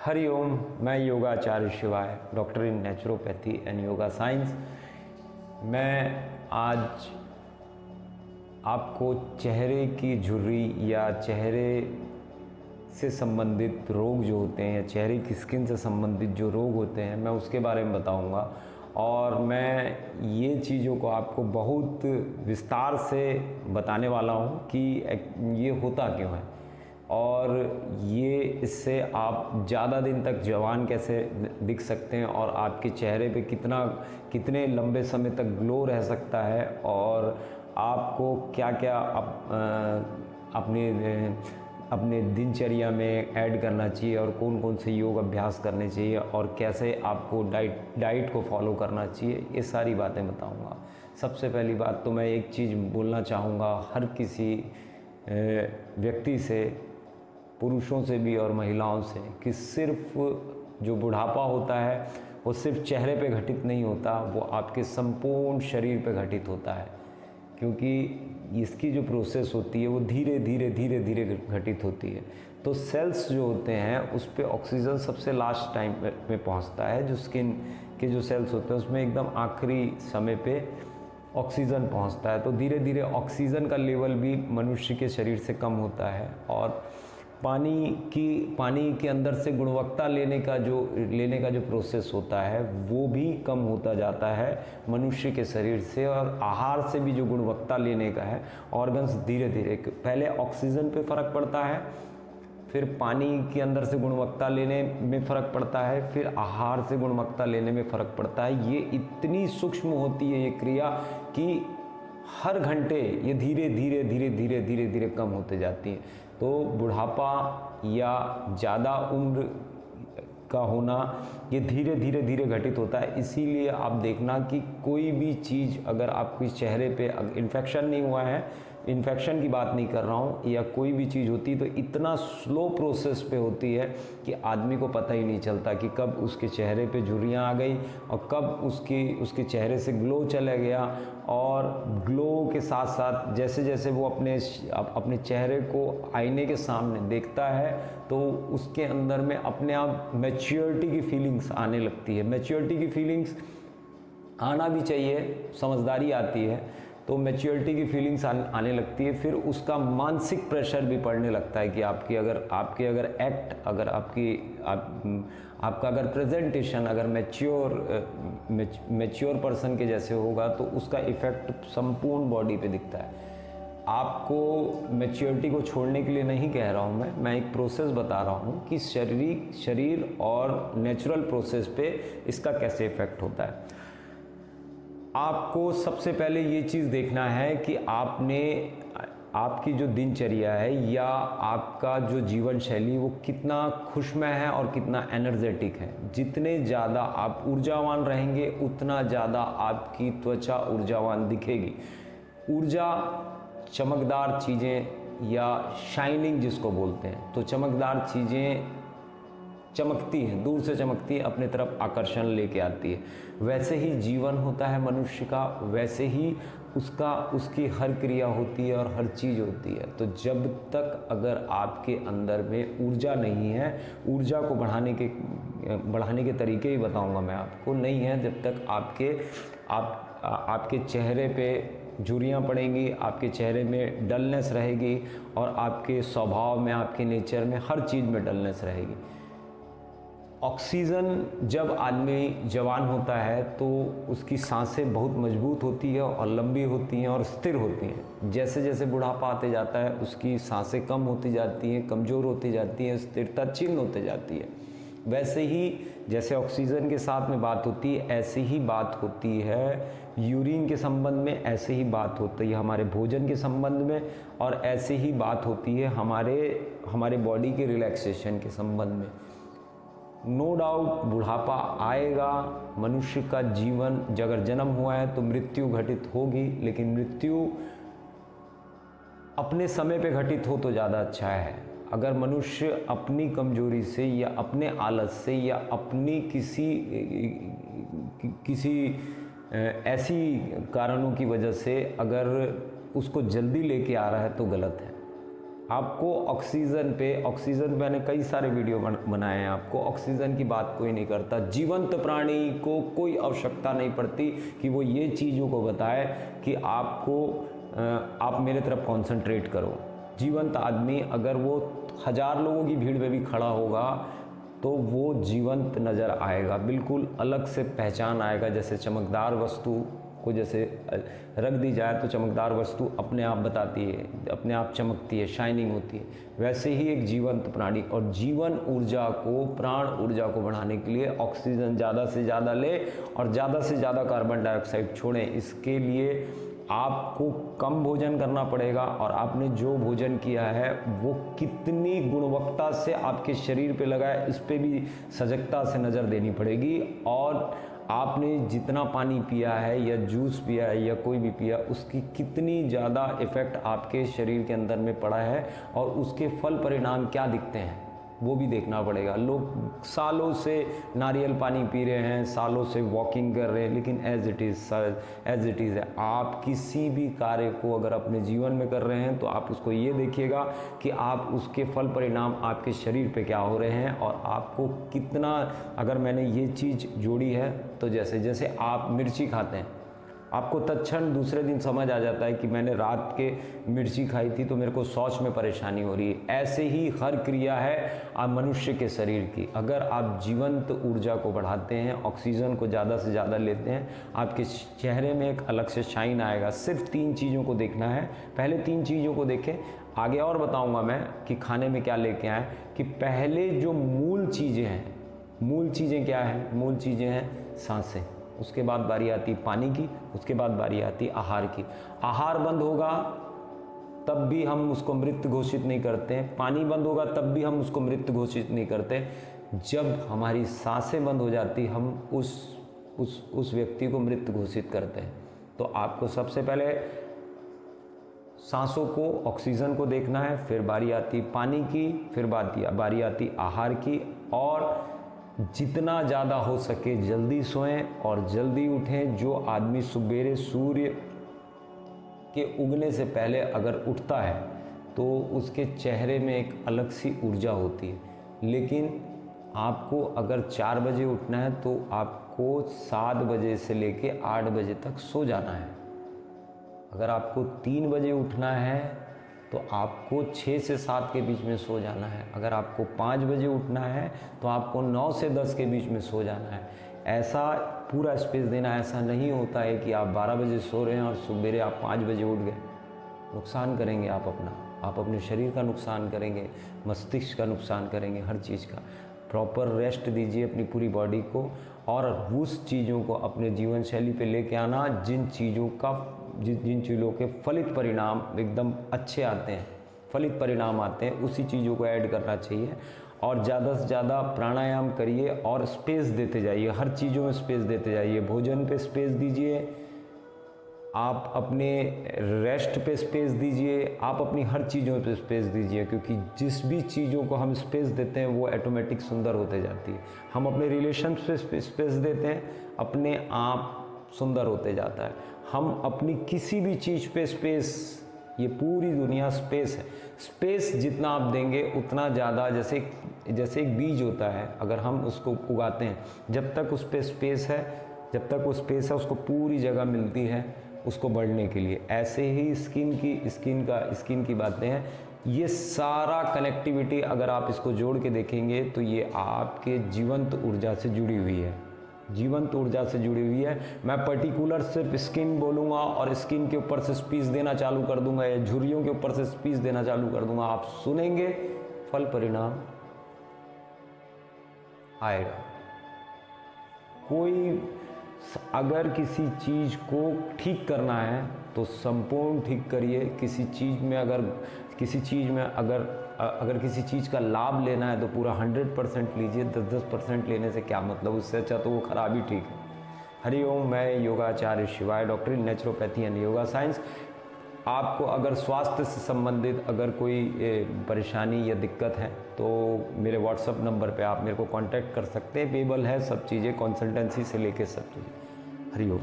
हरिओम। मैं योगाचार्य शिवाय, doctor in naturopathy and yoga science. मैं आज आपको चेहरे की झुर्री या चेहरे से संबंधित रोग जो होते हैं या चेहरे की स्किन से संबंधित जो रोग होते हैं मैं उसके बारे में बताऊंगा। और मैं ये चीज़ों को आपको बहुत विस्तार से बताने वाला हूँ कि ये होता क्यों है और ये इससे आप ज़्यादा दिन तक जवान कैसे दिख सकते हैं और आपके चेहरे पे कितने लंबे समय तक ग्लो रह सकता है और आपको क्या क्या अपने दिनचर्या में ऐड करना चाहिए और कौन कौन से योग अभ्यास करने चाहिए और कैसे आपको डाइट को फॉलो करना चाहिए, ये सारी बातें बताऊंगा। सबसे पहली बात तो मैं एक चीज़ बोलना चाहूँगा हर किसी व्यक्ति से, पुरुषों से भी और महिलाओं से, कि सिर्फ जो बुढ़ापा होता है वो सिर्फ चेहरे पे घटित नहीं होता, वो आपके संपूर्ण शरीर पे घटित होता है। क्योंकि इसकी जो प्रोसेस होती है वो धीरे धीरे घटित होती है। तो सेल्स जो होते हैं उस पे ऑक्सीजन सबसे लास्ट टाइम में पहुंचता है। जो स्किन के जो सेल्स होते हैं उसमें एकदम आखिरी समय पे ऑक्सीजन पहुंचता है। तो धीरे धीरे ऑक्सीजन का लेवल भी मनुष्य के शरीर से कम होता है और पानी के अंदर से गुणवत्ता लेने का जो प्रोसेस होता है वो भी कम होता जाता है मनुष्य के शरीर से। और आहार से भी जो गुणवत्ता लेने का है, ऑर्गन्स धीरे धीरे, पहले ऑक्सीजन पे फ़र्क पड़ता है, फिर पानी के अंदर से गुणवत्ता लेने में फ़र्क पड़ता है, फिर आहार से गुणवत्ता लेने में फ़र्क पड़ता है। ये इतनी सूक्ष्म होती है ये क्रिया कि हर घंटे ये धीरे धीरे कम होते जाती है। तो बुढ़ापा या ज़्यादा उम्र का होना ये धीरे धीरे घटित होता है। इसीलिए आप देखना कि कोई भी चीज़ अगर आपके चेहरे पे इन्फेक्शन नहीं हुआ है, इन्फेक्शन की बात नहीं कर रहा हूँ, या कोई भी चीज़ होती है तो इतना स्लो प्रोसेस पे होती है कि आदमी को पता ही नहीं चलता कि कब उसके चेहरे पे झुर्रियाँ आ गई और कब उसके चेहरे से ग्लो चला गया। और ग्लो के साथ साथ जैसे जैसे वो अपने चेहरे को आईने के सामने देखता है तो उसके अंदर में अपने आप मैच्योरिटी की फीलिंग्स आने लगती है। मैच्योरिटी की फीलिंग्स आना भी चाहिए, समझदारी आती है तो मैच्योरिटी की फीलिंग्स आने लगती है। फिर उसका मानसिक प्रेशर भी पड़ने लगता है कि आपकी आपका अगर प्रेजेंटेशन अगर मैच्योर पर्सन के जैसे होगा तो उसका इफ़ेक्ट संपूर्ण बॉडी पे दिखता है। आपको मैच्योरिटी को छोड़ने के लिए नहीं कह रहा हूँ मैं एक प्रोसेस बता रहा हूँ कि शरीर और नेचुरल प्रोसेस पे इसका कैसे इफ़ेक्ट होता है। आपको सबसे पहले ये चीज़ देखना है कि आपकी जो दिनचर्या है या आपका जो जीवन शैली वो कितना खुशमय है और कितना एनर्जेटिक है। जितने ज़्यादा आप ऊर्जावान रहेंगे उतना ज़्यादा आपकी त्वचा ऊर्जावान दिखेगी। ऊर्जा चमकदार चीज़ें या शाइनिंग जिसको बोलते हैं, तो चमकदार चीज़ें चमकती हैं, दूर से चमकती है, अपने तरफ आकर्षण लेके आती है। वैसे ही जीवन होता है मनुष्य का, वैसे ही उसकी हर क्रिया होती है और हर चीज़ होती है। तो जब तक अगर आपके अंदर में ऊर्जा नहीं है, ऊर्जा को बढ़ाने के तरीके ही बताऊंगा मैं आपको, नहीं है जब तक आपके चेहरे पे झुर्रियाँ पड़ेंगी, आपके चेहरे में डलनेस रहेगी और आपके स्वभाव में, आपके नेचर में, हर चीज़ में डलनेस रहेगी। ऑक्सीजन जब आदमी जवान होता है तो उसकी सांसें बहुत मजबूत होती है और लंबी होती हैं और स्थिर होती हैं। जैसे जैसे बुढ़ापा आते जाता है उसकी सांसें कम होती जाती हैं, कमज़ोर होती जाती हैं, स्थिरता छिन्न होती जाती है। वैसे ही जैसे ऑक्सीजन के साथ में बात होती है ऐसी ही बात होती है यूरिन के संबंध में, ऐसे ही बात होती है हमारे भोजन के संबंध में, और ऐसे ही बात होती है हमारे बॉडी के रिलैक्सेशन के संबंध में। नो डाउट बुढ़ापा आएगा, मनुष्य का जीवन अगर जन्म हुआ है तो मृत्यु घटित होगी, लेकिन मृत्यु अपने समय पे घटित हो तो ज़्यादा अच्छा है। अगर मनुष्य अपनी कमजोरी से या अपने आलस से या अपनी किसी ऐसी कारणों की वजह से अगर उसको जल्दी लेके आ रहा है तो गलत है। आपको ऑक्सीजन पे मैंने कई सारे वीडियो बनाए हैं। आपको ऑक्सीजन की बात कोई नहीं करता। जीवंत प्राणी को कोई आवश्यकता नहीं पड़ती कि वो ये चीज़ों को बताए कि आप मेरे तरफ कंसंट्रेट करो। जीवंत आदमी अगर वो 1000 लोगों की भीड़ में भी खड़ा होगा तो वो जीवंत नज़र आएगा, बिल्कुल अलग से पहचान आएगा। जैसे चमकदार वस्तु को जैसे रख दी जाए तो चमकदार वस्तु अपने आप बताती है, अपने आप चमकती है, शाइनिंग होती है, वैसे ही एक जीवंत प्राणी। और जीवन ऊर्जा को, प्राण ऊर्जा को बढ़ाने के लिए ऑक्सीजन ज़्यादा से ज़्यादा ले और ज़्यादा से ज़्यादा कार्बन डाइऑक्साइड छोड़ें। इसके लिए आपको कम भोजन करना पड़ेगा और आपने जो भोजन किया है वो कितनी गुणवत्ता से आपके शरीर पे लगा है, इस पे भी सजगता से नज़र देनी पड़ेगी। और आपने जितना पानी पिया है या जूस पिया है या कोई भी पिया, उसकी कितनी ज़्यादा इफ़ेक्ट आपके शरीर के अंदर में पड़ा है और उसके फल परिणाम क्या दिखते हैं वो भी देखना पड़ेगा। लोग सालों से नारियल पानी पी रहे हैं, सालों से वॉकिंग कर रहे हैं, लेकिन एज इट इज़ है। आप किसी भी कार्य को अगर अपने जीवन में कर रहे हैं तो आप उसको ये देखिएगा कि आप उसके फल परिणाम आपके शरीर पे क्या हो रहे हैं और आपको कितना। अगर मैंने ये चीज़ जोड़ी है तो जैसे आप मिर्ची खाते हैं, आपको तत्क्षण दूसरे दिन समझ आ जाता है कि मैंने रात के मिर्ची खाई थी तो मेरे को शौच में परेशानी हो रही है। ऐसे ही हर क्रिया है आप मनुष्य के शरीर की। अगर आप जीवंत ऊर्जा को बढ़ाते हैं, ऑक्सीजन को ज़्यादा से ज़्यादा लेते हैं, आपके चेहरे में एक अलग से शाइन आएगा। सिर्फ 3 चीज़ों को देखना है, पहले 3 चीज़ों को देखें। आगे और बताऊँगा मैं कि खाने में क्या लेके आएँ। कि पहले जो मूल चीज़ें हैं, मूल चीज़ें क्या हैं? मूल चीज़ें हैं सांसें, उसके बाद बारी आती पानी की, उसके बाद बारी आती आहार की। आहार बंद होगा तब भी हम उसको मृत घोषित नहीं करते हैं, पानी बंद होगा तब भी हम उसको मृत घोषित नहीं करते। जब हमारी सांसें बंद हो जाती हम उस व्यक्ति को मृत घोषित करते हैं। तो आपको सबसे पहले सांसों को, ऑक्सीजन को देखना है, फिर बारी आती पानी की, फिर बारी आती आहार की। और जितना ज़्यादा हो सके जल्दी सोएं और जल्दी उठें। जो आदमी सुबेरे सूर्य के उगने से पहले अगर उठता है तो उसके चेहरे में एक अलग सी ऊर्जा होती है। लेकिन आपको अगर 4 बजे उठना है तो आपको 7 बजे से लेके 8 बजे तक सो जाना है। अगर आपको 3 बजे उठना है तो आपको 6 से 7 के बीच में सो जाना है। अगर आपको 5 बजे उठना है तो आपको 9 से 10 के बीच में सो जाना है। ऐसा पूरा स्पेस देना। ऐसा नहीं होता है कि आप 12 बजे सो रहे हैं और सुबेरे आप 5 बजे उठ गए। नुकसान करेंगे आप अपने शरीर का नुकसान करेंगे, मस्तिष्क का नुकसान करेंगे, हर चीज़ का। प्रॉपर रेस्ट दीजिए अपनी पूरी बॉडी को और उस चीज़ों को अपने जीवन शैली पे लेके आना जिन चीज़ों के फलित परिणाम एकदम अच्छे आते हैं, फलित परिणाम आते हैं, उसी चीज़ों को ऐड करना चाहिए। और ज़्यादा से ज़्यादा प्राणायाम करिए और स्पेस देते जाइए, हर चीज़ों में स्पेस देते जाइए। भोजन पे स्पेस दीजिए, आप अपने रेस्ट पे स्पेस दीजिए, आप अपनी हर चीज़ों पे स्पेस दीजिए। क्योंकि जिस भी चीज़ों को हम स्पेस देते हैं वो ऑटोमेटिक सुंदर होते जाती है। हम अपने रिलेशन पे स्पेस देते हैं, अपने आप सुंदर होते जाता है। हम अपनी किसी भी चीज़ पे स्पेस, ये पूरी दुनिया स्पेस है। स्पेस जितना आप देंगे उतना ज़्यादा, जैसे एक बीज होता है, अगर हम उसको उगाते हैं, जब तक उस पर स्पेस है उसको पूरी जगह मिलती है उसको बढ़ने के लिए। ऐसे ही स्किन की बातें हैं। ये सारा कनेक्टिविटी अगर आप इसको जोड़ के देखेंगे तो ये आपके जीवंत ऊर्जा से जुड़ी हुई है, जीवंत ऊर्जा से जुड़ी हुई है। मैं पर्टिकुलर सिर्फ स्किन बोलूँगा और स्किन के ऊपर से स्पीच देना चालू कर दूंगा या झुर्रियों के ऊपर से स्पीच देना चालू कर दूंगा। आप सुनेंगे, फल परिणाम आएगा। कोई अगर किसी चीज़ को ठीक करना है तो संपूर्ण ठीक करिए। किसी चीज़ में अगर किसी चीज़ का लाभ लेना है तो पूरा 100% लीजिए। 10% लेने से क्या मतलब, उससे अच्छा तो वो खराब ही ठीक है। हरिओम, मैं योगाचार्य शिवाय, doctor in naturopathy and yoga science. आपको अगर स्वास्थ्य से संबंधित अगर कोई परेशानी या दिक्कत है तो मेरे व्हाट्सएप नंबर पे आप मेरे को कांटेक्ट कर सकते हैं। पेबल है सब चीज़ें, कंसल्टेंसी से लेके सब चीज़ें। हरिओम।